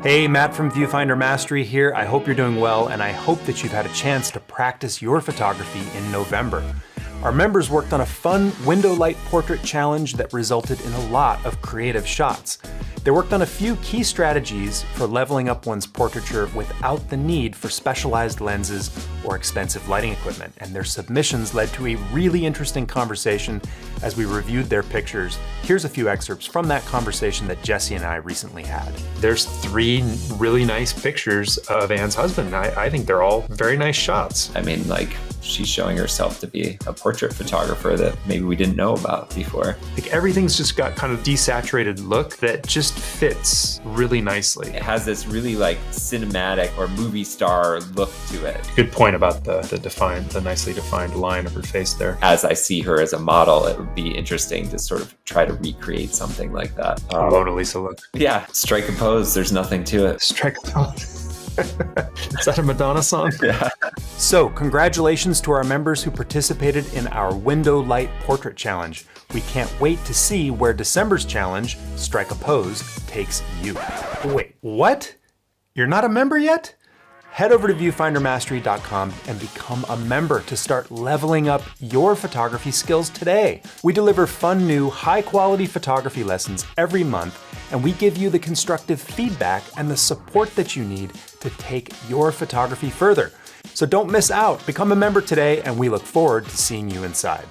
Hey, Matt from ViewfinderMastery here. I hope you're doing well, and I hope that you've had a chance to practice your photography in November. Our members worked on a fun window light portrait challenge that resulted in a lot of creative shots. They worked on a few key strategies for leveling up one's portraiture without the need for specialized lenses or expensive lighting equipment, and their submissions led to a really interesting conversation as we reviewed their pictures. Here's a few excerpts from that conversation that Jesse and I recently had. There's 3 really nice pictures of Anne's husband. I think they're all very nice shots. I mean, like, she's showing herself to be a portrait photographer that maybe we didn't know about before. Like, everything's just got kind of desaturated look that just fits really nicely. It has this really like cinematic or movie star look to it. Good point about the nicely defined line of her face there. As I see her as a model, it would be interesting to sort of try to recreate something like that. Mona Lisa look. Yeah, strike a pose, there's nothing to it. Strike a pose. Is that a Madonna song? Yeah. So, congratulations to our members who participated in our Window Light Portrait Challenge. We can't wait to see where December's challenge, Strike a Pose, takes you. Wait, what? You're not a member yet? Head over to ViewfinderMastery.com and become a member to start leveling up your photography skills today. We deliver fun new, high-quality photography lessons every month, and we give you the constructive feedback and the support that you need to take your photography further. So don't miss out. Become a member today, and we look forward to seeing you inside.